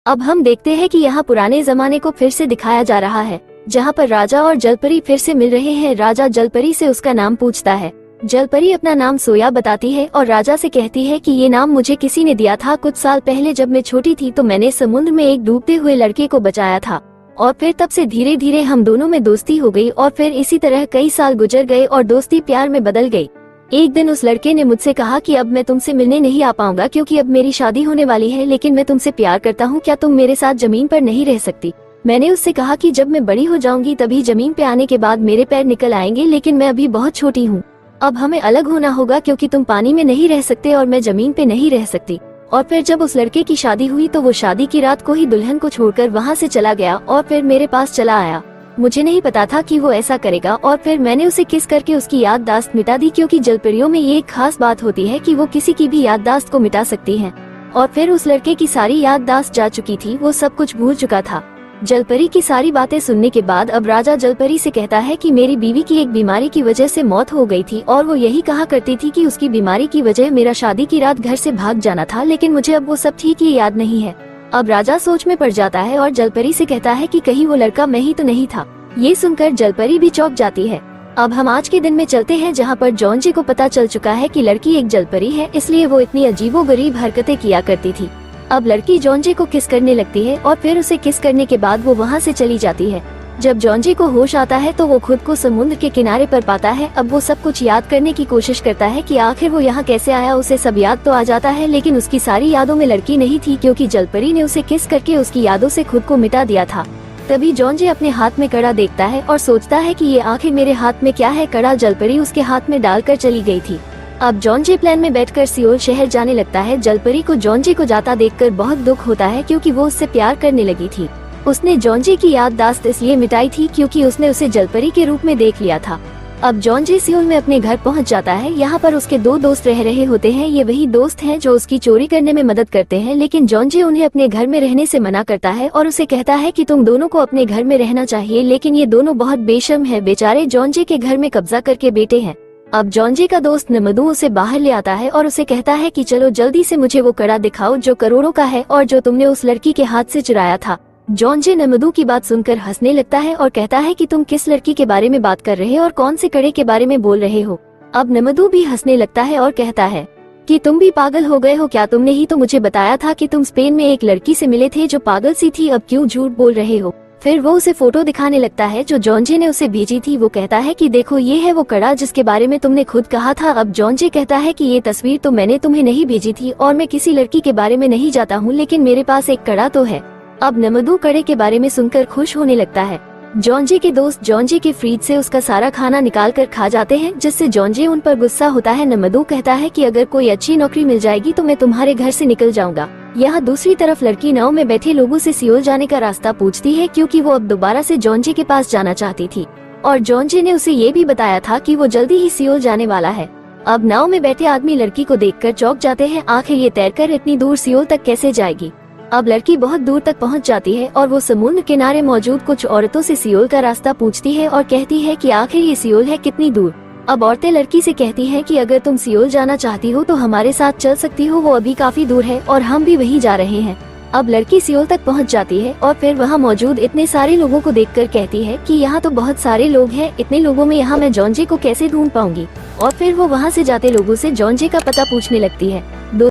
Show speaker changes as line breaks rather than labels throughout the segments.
अब हम देखते हैं कि यहाँ पुराने जमाने को फिर से दिखाया जा रहा है, जहाँ पर राजा और जलपरी फिर से मिल रहे हैं। राजा जलपरी से उसका नाम पूछता है। जलपरी अपना नाम सोया बताती है और राजा से कहती है कि ये नाम मुझे किसी ने दिया था कुछ साल पहले। जब मैं छोटी थी तो मैंने समुद्र में एक डूबते हुए लड़के को बचाया था और फिर तब से धीरे धीरे हम दोनों में दोस्ती हो गई और फिर इसी तरह कई साल गुजर गए और दोस्ती प्यार में बदल गई। एक दिन उस लड़के ने मुझसे कहा कि अब मैं तुमसे मिलने नहीं आ पाऊंगा क्योंकि अब मेरी शादी होने वाली है, लेकिन मैं तुमसे प्यार करता हूँ, क्या तुम मेरे साथ जमीन पर नहीं रह सकती। मैंने उससे कहा कि जब मैं बड़ी हो जाऊंगी तभी जमीन पे आने के बाद मेरे पैर निकल आएंगे, लेकिन मैं अभी बहुत छोटी हूँ। अब हमें अलग होना होगा क्योंकि तुम पानी में नहीं रह सकते और मैं जमीन पे नहीं रह सकती। और फिर जब उस लड़के की शादी हुई तो वो शादी की रात को ही दुल्हन को छोड़कर वहाँ से चला गया और फिर मेरे पास चला आया। मुझे नहीं पता था कि वो ऐसा करेगा और फिर मैंने उसे किस करके उसकी याददाश्त मिटा दी, क्योंकि जलपरियों में ये एक खास बात होती है कि वो किसी की भी याददाश्त को मिटा सकती हैं। और फिर उस लड़के की सारी याददाश्त जा चुकी थी, वो सब कुछ भूल चुका था। जलपरी की सारी बातें सुनने के बाद अब राजा जलपरी से कहता है कि मेरी बीवी की एक बीमारी की वजह से मौत हो गई थी और वो यही कहा करती थी कि उसकी बीमारी की वजह मेरा शादी की रात घर से भाग जाना था, लेकिन मुझे अब वो सब ठीक ही याद नहीं है। अब राजा सोच में पड़ जाता है और जलपरी से कहता है कि कहीं वो लड़का मैं ही तो नहीं था। ये सुनकर जलपरी भी चौंक जाती है। अब हम आज के दिन में चलते हैं जहाँ पर जॉन को पता चल चुका है कि लड़की एक जलपरी है, इसलिए वो इतनी अजीबोगरीब हरकतें किया करती थी। अब लड़की जॉन को किस करने लगती है और फिर उसे किस करने के बाद वो वहाँ से चली जाती है। जब जॉन को होश आता है तो वो खुद को समुद्र के किनारे पर पाता है। अब वो सब कुछ याद करने की कोशिश करता है कि आखिर वो यहाँ कैसे आया। उसे सब याद तो आ जाता है, लेकिन उसकी सारी यादों में लड़की नहीं थी, क्योंकि जलपरी ने उसे किस करके उसकी यादों से खुद को मिटा दिया था। तभी जॉन अपने हाथ में कड़ा देखता है और सोचता है कि ये आखिर मेरे हाथ में क्या है। कड़ा जलपरी उसके हाथ में डालकर चली गई थी। अब जॉन प्लेन में बैठकर सियोल शहर जाने लगता है। जलपरी को जॉन को जाता देखकर बहुत दुख होता है, क्योंकि वो उससे प्यार करने लगी थी। उसने जॉन की याददाश्त इसलिए मिटाई थी क्योंकि उसने उसे जलपरी के रूप में देख लिया था। अब जॉन सियोल में अपने घर पहुंच जाता है। यहाँ पर उसके दो दोस्त रह रहे होते हैं। ये वही दोस्त हैं जो उसकी चोरी करने में मदद करते हैं, लेकिन जॉन उन्हें अपने घर में रहने से मना करता है और उसे कहता है कि तुम दोनों को अपने घर में रहना चाहिए, लेकिन ये दोनों बहुत बेशर्म है। बेचारे जॉन के घर में कब्जा करके बैठे हैं। अब जॉन का दोस्त नमदू उसे बाहर ले आता है और उसे कहता है कि चलो जल्दी से मुझे वो कड़ा दिखाओ जो करोड़ों का है और जो तुमने उस लड़की के हाथ से चुराया था। जॉन नमदू की बात सुनकर हंसने लगता है और कहता है कि तुम किस लड़की के बारे में बात कर रहे हो और कौन से कड़े के बारे में बोल रहे हो। अब नमदू भी हंसने लगता है और कहता है कि तुम भी पागल हो गए हो क्या? तुमने ही तो मुझे बताया था कि तुम स्पेन में एक लड़की से मिले थे जो पागल सी थी, अब क्यों झूठ बोल रहे हो? फिर वो उसे फोटो दिखाने लगता है जो जॉन ने उसे भेजी थी। वो कहता है कि देखो ये है वो कड़ा जिसके बारे में तुमने खुद कहा था। अब जॉन कहता है कि ये तस्वीर तो मैंने तुम्हें नहीं भेजी थी और मैं किसी लड़की के बारे में नहीं जाता हूँ, लेकिन मेरे पास एक कड़ा तो है। अब नमदू कड़े के बारे में सुनकर खुश होने लगता है। जॉन के दोस्त जॉन के फ्रिज से उसका सारा खाना निकाल कर खा जाते हैं, जिससे जॉन उन पर गुस्सा होता है। नमदू कहता है कि अगर कोई अच्छी नौकरी मिल जाएगी तो मैं तुम्हारे घर से निकल जाऊंगा। यहाँ दूसरी तरफ लड़की नाव में बैठे लोगों से सियोल जाने का रास्ता पूछती है, क्योंकि वो अब दोबारा से जॉन के पास जाना चाहती थी और जॉन ने उसे ये भी बताया था कि वो जल्दी ही सियोल जाने वाला है। अब नाव में बैठे आदमी लड़की को देखकर चौंक जाते हैं। आखिर ये तैरकर इतनी दूर सियोल तक कैसे जाएगी? अब लड़की बहुत दूर तक पहुंच जाती है और वो समुद्र किनारे मौजूद कुछ औरतों से सियोल का रास्ता पूछती है और कहती है कि आखिर ये सियोल है कितनी दूर। अब औरतें लड़की से कहती हैं कि अगर तुम सियोल जाना चाहती हो तो हमारे साथ चल सकती हो, वो अभी काफी दूर है और हम भी वहीं जा रहे हैं। अब लड़की सियोल तक पहुंच जाती है और फिर वहां मौजूद इतने सारे लोगों को देखकर कहती है कि यहाँ तो बहुत सारे लोग हैं, इतने लोगों में यहाँ मैं जॉन को कैसे ढूंढ पाऊंगी? और फिर वो वहाँ से जाते लोगों से जॉन का पता पूछने लगती है।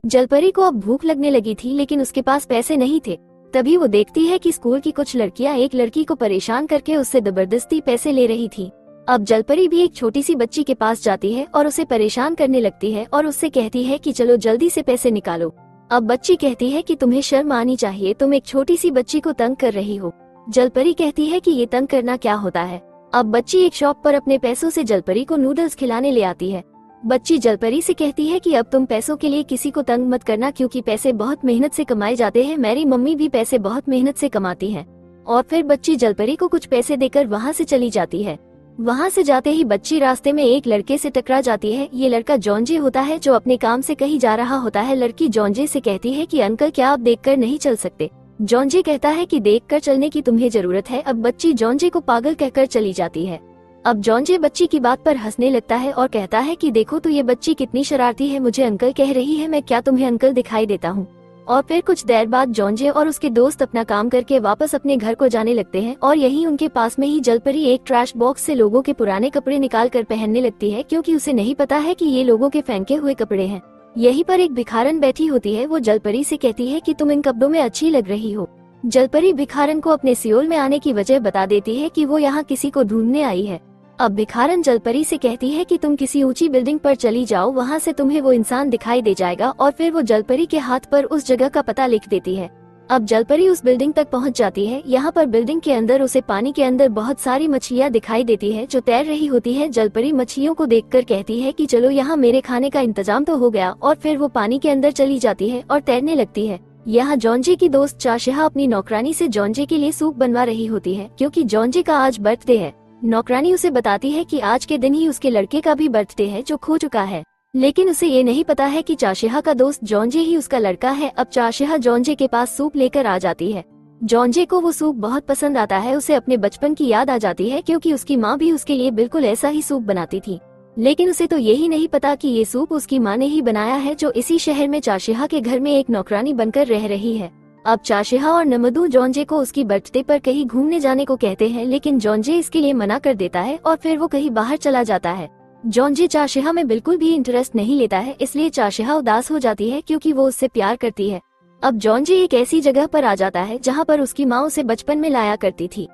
जलपरी को अब भूख लगने लगी थी, लेकिन उसके पास पैसे नहीं थे। तभी वो देखती है कि स्कूल की कुछ लड़कियां एक लड़की को परेशान करके उससे जबरदस्ती पैसे ले रही थी। अब जलपरी भी एक छोटी सी बच्ची के पास जाती है और उसे परेशान करने लगती है और उससे कहती है कि चलो जल्दी से पैसे निकालो। अब बच्ची कहती है कि तुम्हें शर्म आनी चाहिए, तुम एक छोटी सी बच्ची को तंग कर रही हो। जलपरी कहती है कि ये तंग करना क्या होता है। अब बच्ची एक शॉप पर अपने पैसों से जलपरी को नूडल्स खिलाने ले आती है। बच्ची जलपरी से कहती है कि अब तुम पैसों के लिए किसी को तंग मत करना, क्योंकि पैसे बहुत मेहनत से कमाए जाते हैं। मेरी मम्मी भी पैसे बहुत मेहनत से कमाती हैं। और फिर बच्ची जलपरी को कुछ पैसे देकर वहाँ से चली जाती है। वहाँ से जाते ही बच्ची रास्ते में एक लड़के से टकरा जाती है। ये लड़का जॉन होता है जो अपने काम से कहीं जा रहा होता है। लड़की जॉन से कहती है कि अंकल क्या आप देखकर नहीं चल सकते? जॉन कहता है कि देखकर चलने की तुम्हें जरूरत है। अब बच्ची जॉन को पागल कहकर चली जाती है। अब जॉन बच्ची की बात पर हंसने लगता है और कहता है कि देखो तो ये बच्ची कितनी शरारती है, मुझे अंकल कह रही है, मैं क्या तुम्हें अंकल दिखाई देता हूँ? और फिर कुछ देर बाद जॉन्जे और उसके दोस्त अपना काम करके वापस अपने घर को जाने लगते हैं और यहीं उनके पास में ही जलपरी एक ट्रैश बॉक्स से लोगों के पुराने कपड़े निकाल कर पहनने लगती है, क्योंकि उसे नहीं पता है कि ये लोगों के फेंके हुए कपड़े हैं। यहीं पर एक भिखारन बैठी होती है। वो जलपरी से कहती है कि तुम इन कपड़ों में अच्छी लग रही हो। जलपरी भिखारन को अपने सियोल में आने की वजह बता देती है कि वो यहाँ किसी को ढूंढने आई है। अब भिखारन जलपरी से कहती है कि तुम किसी ऊंची बिल्डिंग पर चली जाओ, वहाँ से तुम्हें वो इंसान दिखाई दे जाएगा। और फिर वो जलपरी के हाथ पर उस जगह का पता लिख देती है। अब जलपरी उस बिल्डिंग तक पहुँच जाती है। यहाँ पर बिल्डिंग के अंदर उसे पानी के अंदर बहुत सारी मछलियाँ दिखाई देती है जो तैर रही होती है। जलपरी मछलियों को देखकर कहती है कि चलो यहाँ मेरे खाने का इंतजाम तो हो गया, और फिर वो पानी के अंदर चली जाती है और तैरने लगती है। यहाँ जॉन्जे की दोस्त चाशिहा अपनी नौकरानी से जॉन्जे के लिए सूप बनवा रही होती है, क्योंकि जॉन्जे का आज बर्थडे है। नौकरानी उसे बताती है कि आज के दिन ही उसके लड़के का भी बर्थडे है जो खो चुका है, लेकिन उसे ये नहीं पता है कि चाशिहा का दोस्त जॉन्जे ही उसका लड़का है। अब चाशिहा जॉन्जे के पास सूप लेकर आ जाती है। जॉन्जे को वो सूप बहुत पसंद आता है। उसे अपने बचपन की याद आ जाती है, क्योंकि उसकी माँ भी उसके लिए बिल्कुल ऐसा ही सूप बनाती थी। लेकिन उसे तो यही नहीं पता कि ये सूप उसकी माँ ने ही बनाया है, जो इसी शहर में चाशिहा के घर में एक नौकरानी बनकर रह रही है। अब चाशिहा और नमदू जॉन्जे को उसकी बर्थडे पर कहीं घूमने जाने को कहते हैं, लेकिन जॉन्जे इसके लिए मना कर देता है और फिर वो कहीं बाहर चला जाता है। जॉन्जे चाशिहा में बिल्कुल भी इंटरेस्ट नहीं लेता है, इसलिए चाशिहा उदास हो जाती है, क्योंकि वो उससे प्यार करती है। अब जॉन्जे एक ऐसी जगह पर आ जाता है जहाँ पर उसकी माँ उसे बचपन में लाया करती थी।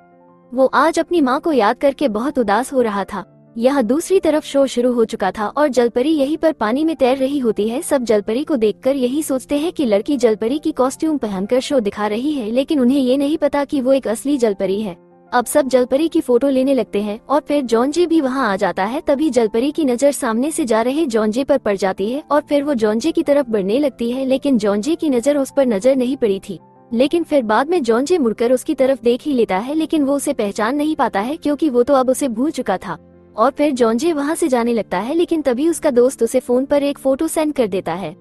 वो आज अपनी माँ को याद करके बहुत उदास हो रहा था। यहाँ दूसरी तरफ शो शुरू हो चुका था और जलपरी यहीं पर पानी में तैर रही होती है। सब जलपरी को देखकर यही सोचते हैं कि लड़की जलपरी की कॉस्ट्यूम पहनकर शो दिखा रही है, लेकिन उन्हें ये नहीं पता कि वो एक असली जलपरी है। अब सब जलपरी की फोटो लेने लगते हैं और फिर जॉन्जे भी वहाँ आ जाता है। तभी जलपरी की नजर सामने से जा रहे जॉन्जे पर पड़ जाती है और फिर वो जॉन्जे की तरफ बढ़ने लगती है, लेकिन जॉन्जे की नजर उस पर नजर नहीं पड़ी थी। लेकिन फिर बाद में जॉन्जे मुड़कर उसकी तरफ देख ही लेता है, लेकिन वो उसे पहचान नहीं पाता है, क्योंकि वो तो अब उसे भूल चुका था। और फिर जॉन्जे वहाँ से जाने लगता है, लेकिन तभी उसका दोस्त उसे फोन पर एक फोटो सेंड कर देता है।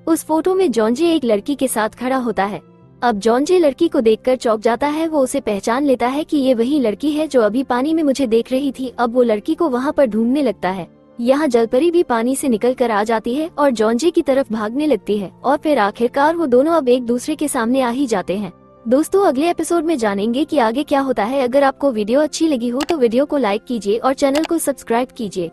उस फोटो में जॉन्जे एक लड़की के साथ खड़ा होता है। अब जॉन्जे लड़की को देखकर चौंक जाता है। वो उसे पहचान लेता है कि ये वही लड़की है जो अभी पानी में मुझे देख रही थी। अब वो लड़की को वहाँ पर ढूंढने लगता है। यहाँ जलपरी भी पानी से निकल कर आ जाती है और जॉन्जे की तरफ भागने लगती है, और फिर आखिरकार वो दोनों अब एक दूसरे के सामने आ ही जाते हैं। दोस्तों, अगले एपिसोड में जानेंगे कि आगे क्या होता है। अगर आपको वीडियो अच्छी लगी हो तो वीडियो को लाइक कीजिए और चैनल को सब्सक्राइब कीजिए।